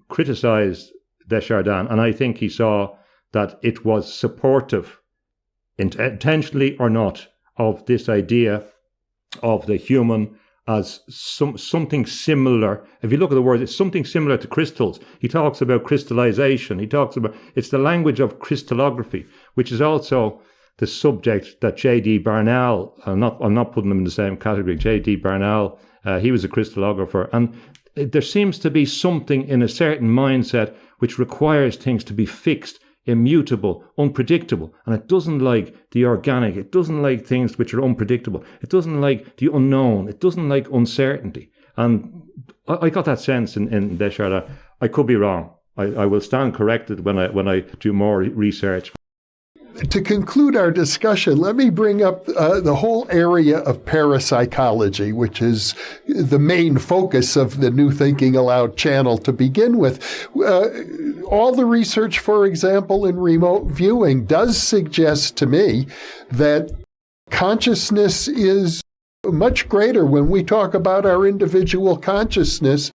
criticized Desjardins, and I think he saw that it was supportive, intentionally or not, of this idea of the human as something similar. If you look at the word, it's something similar to crystals. He talks about crystallization. He talks about, it's the language of crystallography, which is also the subject that J.D. Barnell, I'm not putting them in the same category, J.D. Barnell, he was a crystallographer. And there seems to be something in a certain mindset which requires things to be fixed, immutable, unpredictable. And it doesn't like the organic. It doesn't like things which are unpredictable. It doesn't like the unknown. It doesn't like uncertainty. And I got that sense in Desjardins. I could be wrong. I will stand corrected when I do more research. To conclude our discussion, let me bring up the whole area of parapsychology, which is the main focus of the New Thinking Aloud channel to begin with. All the research, for example, in remote viewing does suggest to me that consciousness is much greater. When we talk about our individual consciousness,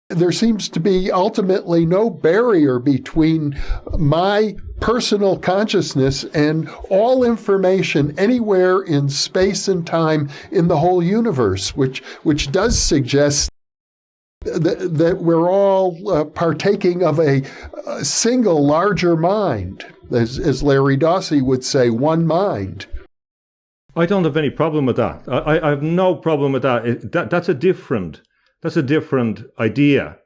there seems to be ultimately no barrier between my personal consciousness and all information anywhere in space and time in the whole universe, which does suggest that we're all partaking of a single larger mind, as Larry Dossey would say, one mind. I don't have any problem with that. I have no problem with that. That's a different idea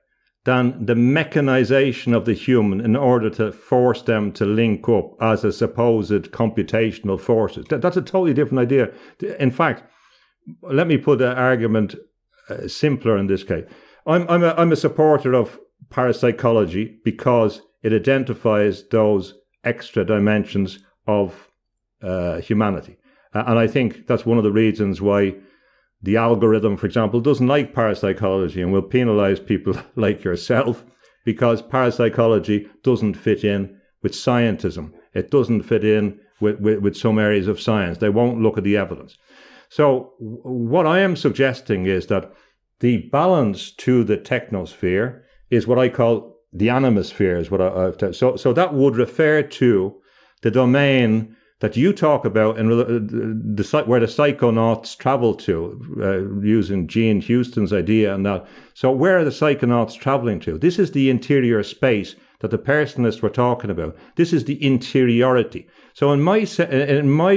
than the mechanization of the human in order to force them to link up as a supposed computational forces. That's a totally different idea. In fact, let me put the argument simpler in this case. I'm a supporter of parapsychology because it identifies those extra dimensions of humanity. And I think that's one of the reasons why the algorithm, for example, doesn't like parapsychology and will penalize people like yourself because parapsychology doesn't fit in with scientism. It doesn't fit in with some areas of science. They won't look at the evidence. So what I am suggesting is that the balance to the technosphere is what I call the Anima Spheres. So that would refer to the domain that you talk about in where the psychonauts travel to, using Gene Houston's idea and that. So where are the psychonauts traveling to? This is the interior space that the personalists were talking about. This is the interiority. So in my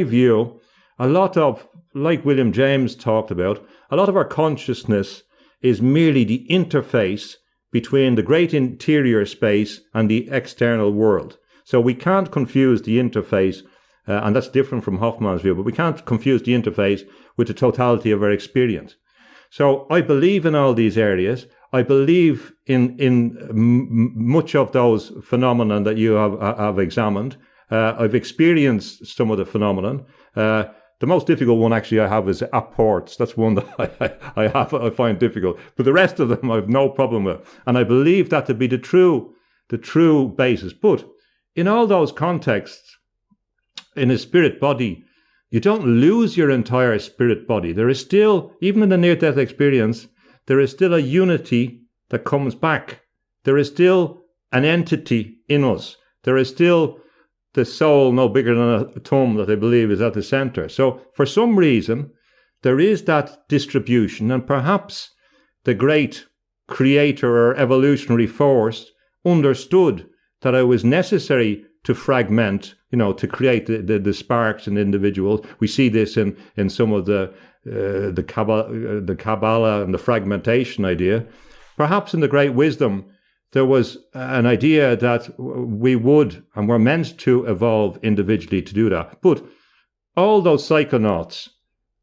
view, a lot of, like William James talked about, a lot of our consciousness is merely the interface between the great interior space and the external world. So we can't confuse the interface, and that's different from Hoffman's view, but we can't confuse the interface with the totality of our experience. So I believe in all these areas. I believe in much of those phenomena that you have examined. I've experienced some of the phenomenon. The most difficult one actually I have is apports. That's one that I find difficult. But the rest of them I have no problem with. And I believe that to be the true basis. But in all those contexts, in a spirit body, you don't lose your entire spirit body. There is still, even in the near-death experience, there is still a unity that comes back. There is still an entity in us. There is still the soul no bigger than a thumb that I believe is at the center. So for some reason, there is that distribution, and perhaps the great creator or evolutionary force understood that it was necessary to fragment, to create the sparks in individuals. We see this in some of the Kabbalah and the fragmentation idea. Perhaps in the great wisdom, there was an idea that we would and were meant to evolve individually to do that. But all those psychonauts,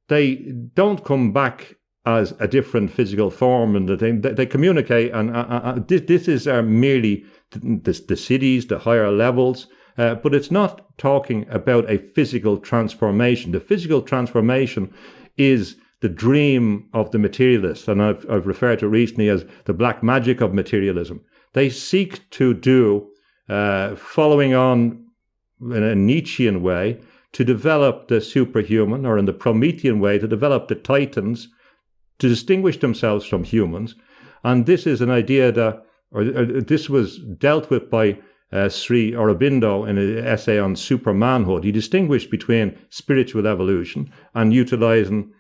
they don't come back as a different physical form, and they communicate. And this is merely the cities, the higher levels, but it's not talking about a physical transformation. The physical transformation is the dream of the materialists, and I've referred to it recently as the black magic of materialism. They seek to do, following on in a Nietzschean way, to develop the superhuman, or in the Promethean way, to develop the titans, to distinguish themselves from humans. And this is an idea that, or this was dealt with by Sri Aurobindo in an essay on supermanhood. He distinguished between spiritual evolution and utilizing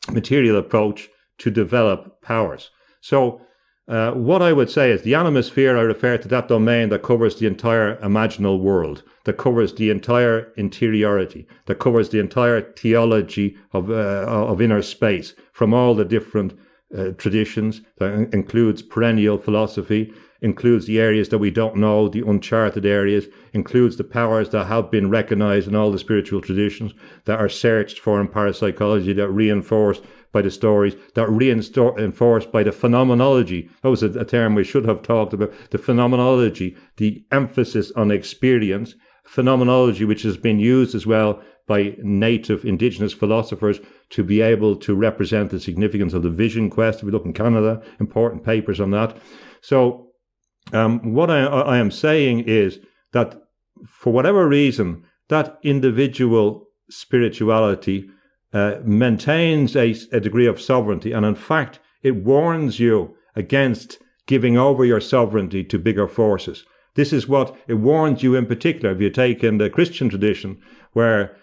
material approach to develop powers. So what I would say is the Anima Sphere, I refer to that domain that covers the entire imaginal world, that covers the entire interiority, that covers the entire theology of inner space from all the different traditions, that includes perennial philosophy, includes the areas that we don't know, the uncharted areas, includes the powers that have been recognized in all the spiritual traditions, that are searched for in parapsychology, that reinforced by the stories, that reinforced by the phenomenology. That was a term we should have talked about. The phenomenology, the emphasis on experience, phenomenology which has been used as well by native indigenous philosophers to be able to represent the significance of the vision quest. If we look in Canada, important papers on that. So what I am saying is that for whatever reason, that individual spirituality maintains a degree of sovereignty, and in fact, it warns you against giving over your sovereignty to bigger forces. This is what it warns you in particular. If you take in the Christian tradition, where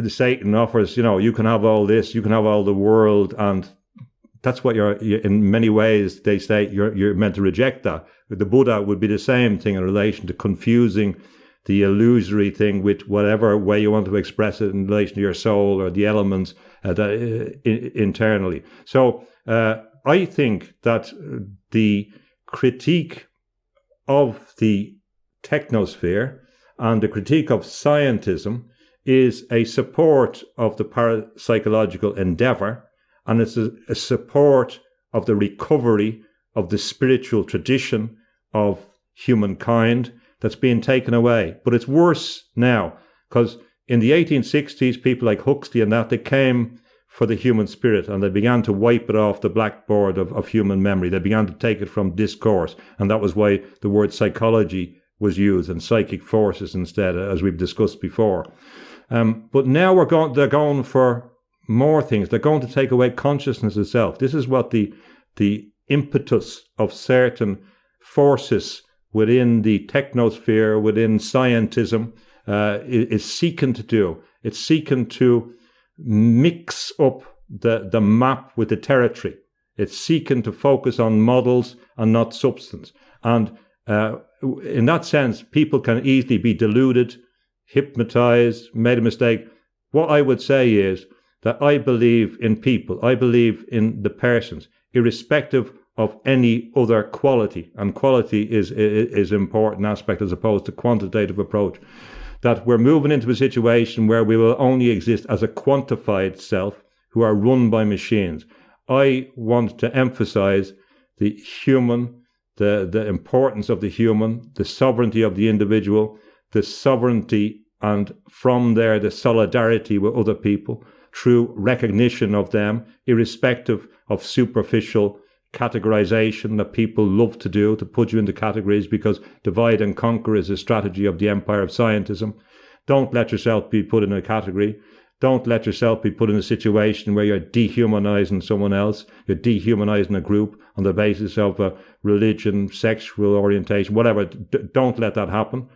Satan offers, you can have all this, you can have all the world, and that's what you're in many ways, they say you're meant to reject that. The Buddha would be the same thing in relation to confusing the illusory thing with whatever way you want to express it in relation to your soul or the elements internally. So I think that the critique of the technosphere and the critique of scientism is a support of the parapsychological endeavor, and it's a support of the recovery of the spiritual tradition of humankind that's being taken away. But it's worse now, because in the 1860s, people like Huxley and that, they came for the human spirit, and they began to wipe it off the blackboard of human memory. They began to take it from discourse, and that was why the word psychology was used, and psychic forces instead, as we've discussed before. But now they're going for more things. They're going to take away consciousness itself. This is what the impetus of certain forces within the technosphere, within scientism, is seeking to do. It's seeking to mix up the map with the territory. It's seeking to focus on models and not substance. And in that sense, people can easily be deluded, hypnotized, made a mistake. What I would say is that I believe in people. I believe in the persons, irrespective of any other quality. And quality is an important aspect as opposed to quantitative approach. That we're moving into a situation where we will only exist as a quantified self who are run by machines. I want to emphasize the human, the importance of the human, the sovereignty of the individual, the sovereignty, and from there the solidarity with other people through recognition of them, irrespective of superficial categorization that people love to do, to put you into categories, because divide and conquer is a strategy of the empire of scientism. Don't let yourself be put in a category. Don't let yourself be put in a situation where you're dehumanizing someone else, you're dehumanizing a group on the basis of religion, sexual orientation, whatever. Don't let that happen.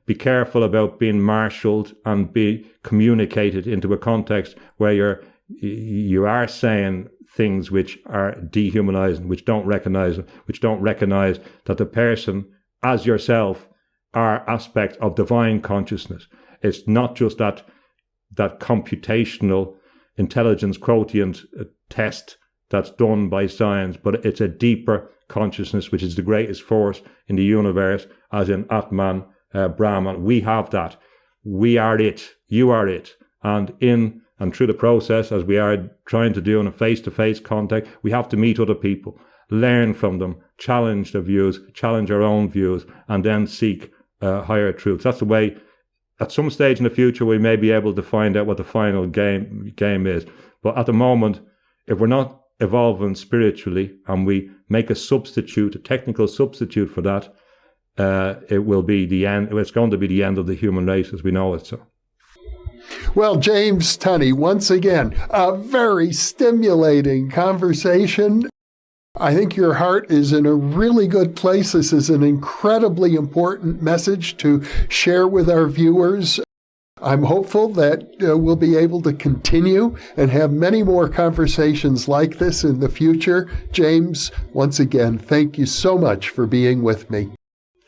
Be careful about being marshaled and be communicated into a context where you are saying things which are dehumanizing, which don't recognize that the person as yourself are aspects of divine consciousness. It's not just that computational intelligence quotient test that's done by science, but it's a deeper consciousness which is the greatest force in the universe, as in Atman, Brahman. We have that. We are it. You are it. And in And through the process, as we are trying to do in a face-to-face contact, we have to meet other people, learn from them, challenge their views, challenge our own views, and then seek higher truths. That's the way, at some stage in the future, we may be able to find out what the final game is. But at the moment, if we're not evolving spiritually and we make a substitute, a technical substitute for that, it will be the end. It's going to be the end of the human race as we know it. So. Well, James Tunney, once again, a very stimulating conversation. I think your heart is in a really good place. This is an incredibly important message to share with our viewers. I'm hopeful that we'll be able to continue and have many more conversations like this in the future. James, once again, thank you so much for being with me.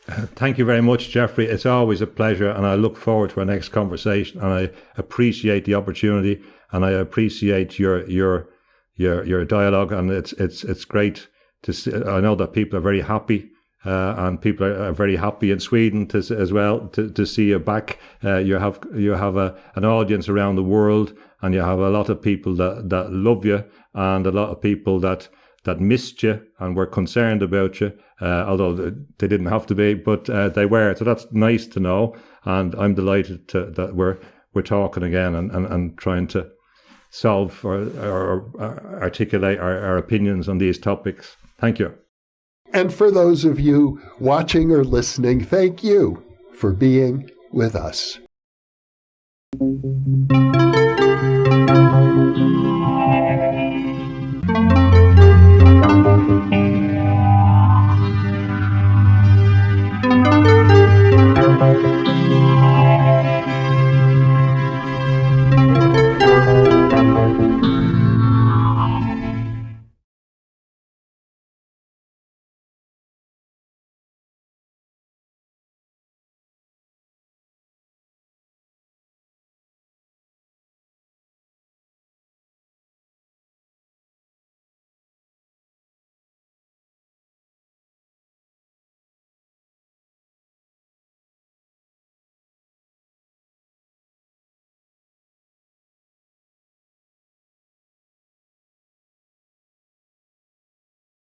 Thank you very much, Jeffrey. It's always a pleasure, and I look forward to our next conversation. And I appreciate the opportunity, and I appreciate your dialogue. And it's great to see. I know that people are very happy. And people are very happy in Sweden as well to see you back. You have an audience around the world, and you have a lot of people that love you, and a lot of people that missed you and were concerned about you, although they didn't have to be, but they were. So that's nice to know, and I'm delighted that we're talking again and trying to solve or articulate our opinions on these topics. Thank you. And for those of you watching or listening, thank you for being with us.